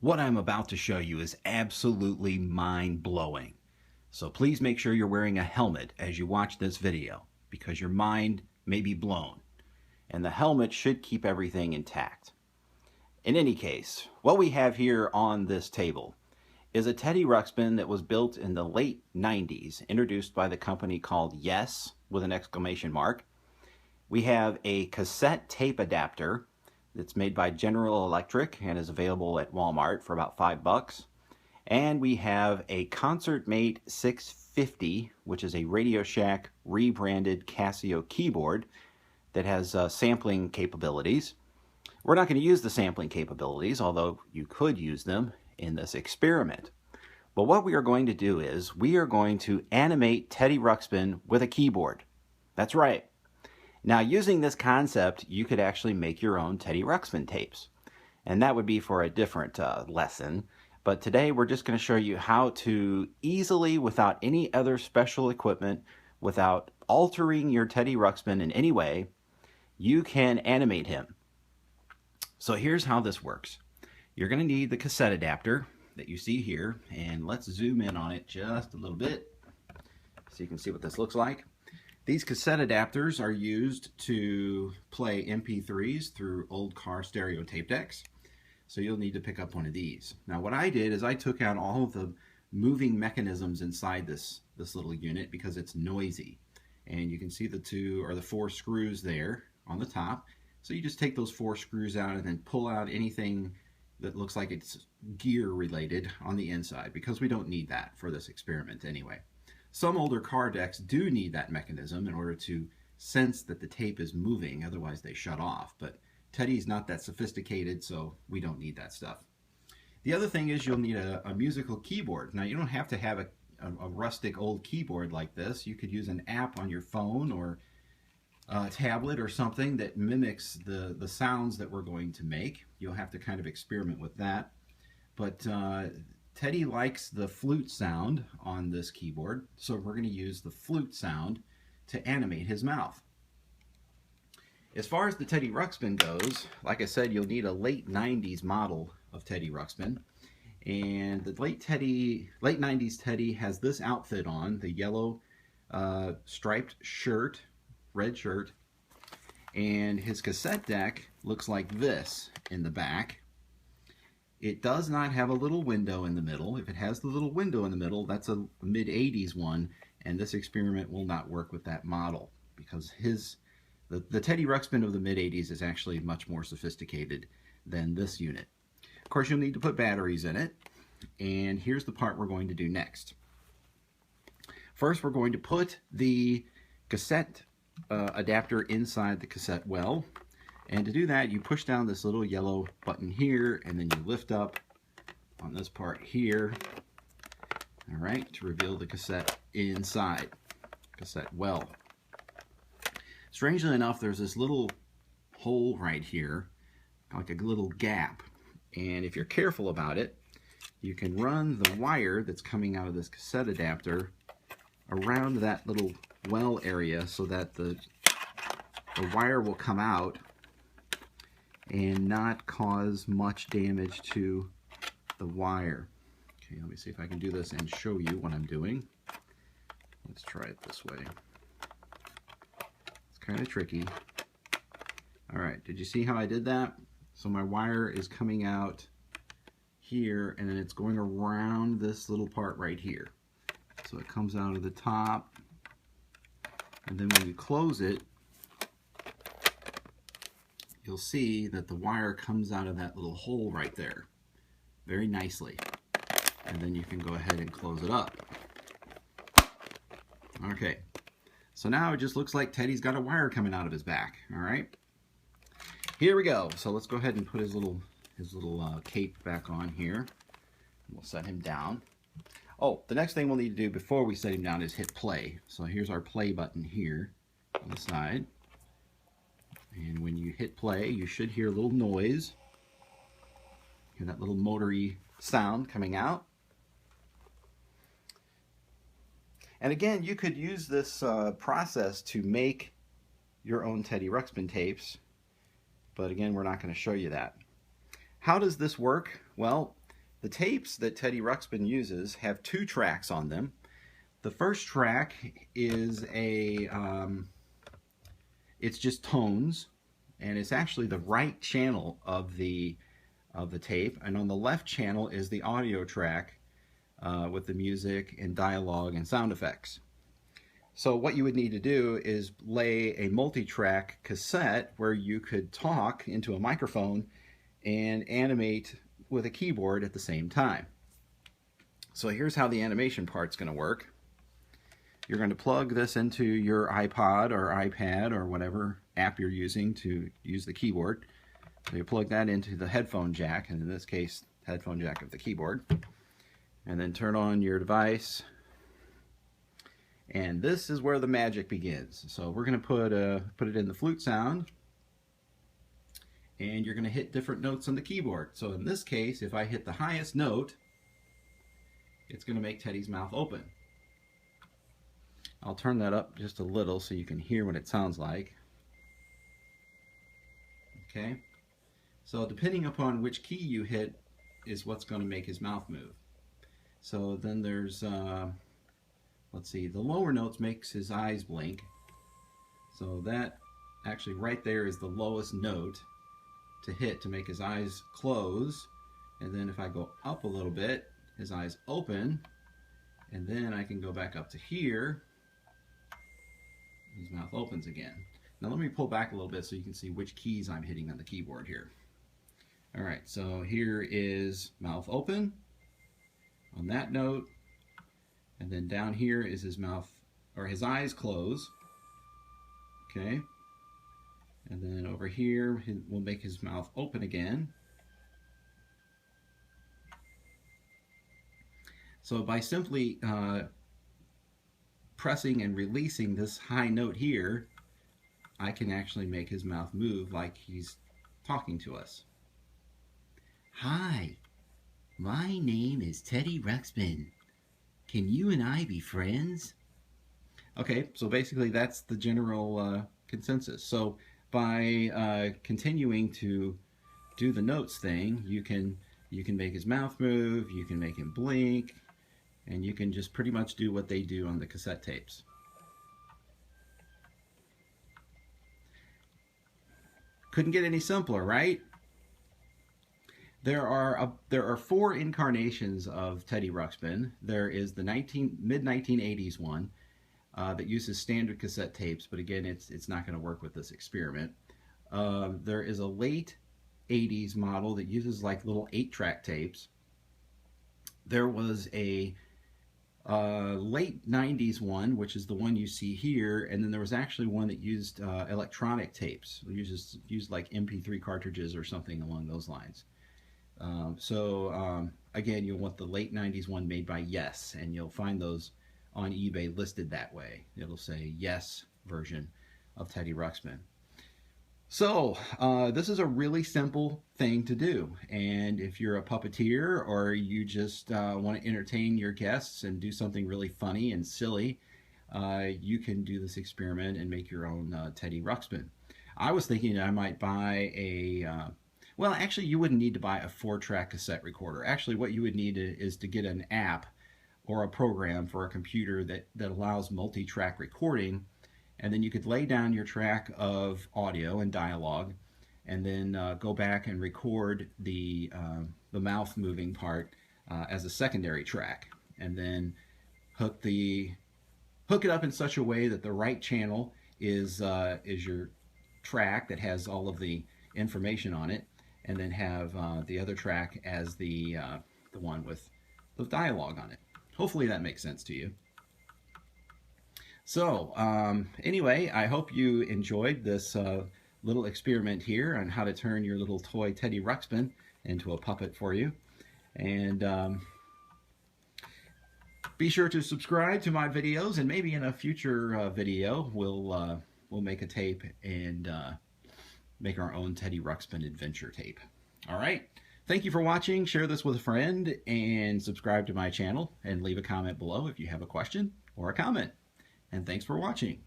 What I'm about to show you is absolutely mind-blowing. So please make sure you're wearing a helmet as you watch this video, because your mind may be blown, and the helmet should keep everything intact. In any case, what we have here on this table is a Teddy Ruxpin that was built in the late 90s, introduced by the company called Yes, with an exclamation mark. We have a cassette tape adapter that's made by General Electric and is available at Walmart for about $5. And we have a ConcertMate 650, which is a Radio Shack rebranded Casio keyboard that has sampling capabilities. We're not going to use the sampling capabilities, although you could use them in this experiment. But what we are going to do is we are going to animate Teddy Ruxpin with a keyboard. That's right. Now, using this concept, you could actually make your own Teddy Ruxpin tapes. And that would be for a different lesson. But today we're just going to show you how to easily, without any other special equipment, without altering your Teddy Ruxpin in any way, you can animate him. So here's how this works. You're going to need the cassette adapter that you see here. And let's zoom in on it just a little bit so you can see what this looks like. These cassette adapters are used to play MP3s through old car stereo tape decks. So you'll need to pick up one of these. Now what I did is I took out all of the moving mechanisms inside this little unit because it's noisy. And you can see the 4 screws there on the top. So you just take those 4 screws out and then pull out anything that looks like it's gear related on the inside, because we don't need that for this experiment anyway. Some older car decks do need that mechanism in order to sense that the tape is moving, otherwise they shut off. But Teddy's not that sophisticated, so we don't need that stuff. The other thing is you'll need a musical keyboard. Now, you don't have to have a rustic old keyboard like this. You could use an app on your phone or a tablet or something that mimics the sounds that we're going to make. You'll have to kind of experiment with that. But Teddy likes the flute sound on this keyboard, so we're going to use the flute sound to animate his mouth. As far as the Teddy Ruxpin goes, like I said, you'll need a late 90s model of Teddy Ruxpin. And the late 90s Teddy has this outfit on, the yellow striped shirt, red shirt, and his cassette deck looks like this in the back. It does not have a little window in the middle. If it has the little window in the middle, that's a mid-80s one, and this experiment will not work with that model because the Teddy Ruxpin of the mid-80s is actually much more sophisticated than this unit. Of course, you'll need to put batteries in it, and here's the part we're going to do next. First, we're going to put the cassette adapter inside the cassette well. And to do that, you push down this little yellow button here, and then you lift up on this part here, all right, to reveal the cassette inside, cassette well. Strangely enough, there's this little hole right here, like a little gap. And if you're careful about it, you can run the wire that's coming out of this cassette adapter around that little well area so that the wire will come out and not cause much damage to the wire. Okay, let me see if I can do this and show you what I'm doing. Let's try it this way. It's kind of tricky. All right, did you see how I did that? So my wire is coming out here, and then it's going around this little part right here. So it comes out of the top, and then when you close it, you'll see that the wire comes out of that little hole right there very nicely. And then you can go ahead and close it up. Okay, so now it just looks like Teddy's got a wire coming out of his back. All right, here we go. So let's go ahead and put his little cape back on here. We'll set him down. Oh, the next thing we'll need to do before we set him down is hit play. So here's our play button here on the side. And when you hit play, you should hear a little noise. Hear that little motory sound coming out. And again, you could use this process to make your own Teddy Ruxpin tapes, but again, we're not going to show you that. How does this work? Well, The tapes that Teddy Ruxpin uses have 2 tracks on them. The first track is it's just tones, and it's actually the right channel of the tape, and on the left channel is the audio track with the music and dialogue and sound effects. So what you would need to do is lay a multi-track cassette where you could talk into a microphone and animate with a keyboard at the same time. So here's how the animation part's going to work. You're going to plug this into your iPod or iPad or whatever app you're using to use the keyboard. So you plug that into the headphone jack, and in this case, headphone jack of the keyboard. And then turn on your device. And this is where the magic begins. So we're going to put it in the flute sound. And you're going to hit different notes on the keyboard. So in this case, if I hit the highest note, it's going to make Teddy's mouth open. I'll turn that up just a little so you can hear what it sounds like. Okay, so depending upon which key you hit is what's going to make his mouth move. So then there's, let's see, the lower notes makes his eyes blink. So that actually right there is the lowest note to hit to make his eyes close. And then if I go up a little bit, his eyes open, and then I can go back up to here. His mouth opens again. Now let me pull back a little bit so you can see which keys I'm hitting on the keyboard here. Alright, so here is mouth open on that note, and then down here is his mouth, or his eyes close. Okay, and then over here we'll make his mouth open again. So by simply pressing and releasing this high note here, I can actually make his mouth move like he's talking to us. Hi, my name is Teddy Ruxpin. Can you and I be friends? Okay, so basically that's the general consensus. So by continuing to do the notes thing, you can make his mouth move, you can make him blink, and you can just pretty much do what they do on the cassette tapes. Couldn't get any simpler, right? There are 4 incarnations of Teddy Ruxpin. There is the mid-1980s one that uses standard cassette tapes, but again, it's not going to work with this experiment. There is a late 80s model that uses like little 8-track tapes. There was a late 90s one, which is the one you see here, and then there was actually one that used electronic tapes. It used like MP3 cartridges or something along those lines. Again, you'll want the late 90s one made by Yes, and you'll find those on eBay listed that way. It'll say Yes version of Teddy Ruxpin. So this is a really simple thing to do, and if you're a puppeteer or you just want to entertain your guests and do something really funny and silly, you can do this experiment and make your own Teddy Ruxpin. I was thinking I might buy a well, actually you wouldn't need to buy a 4-track cassette recorder. Actually what you would need is to get an app or a program for a computer that allows multi-track recording, and then you could lay down your track of audio and dialogue, and then go back and record the mouth moving part as a secondary track, and then hook it up in such a way that the right channel is your track that has all of the information on it, and then have the other track as the one with the dialogue on it. Hopefully that makes sense to you. So anyway, I hope you enjoyed this little experiment here on how to turn your little toy Teddy Ruxpin into a puppet for you. And be sure to subscribe to my videos, and maybe in a future video we'll make a tape and make our own Teddy Ruxpin adventure tape. All right. Thank you for watching. Share this with a friend and subscribe to my channel, and leave a comment below if you have a question or a comment. And thanks for watching.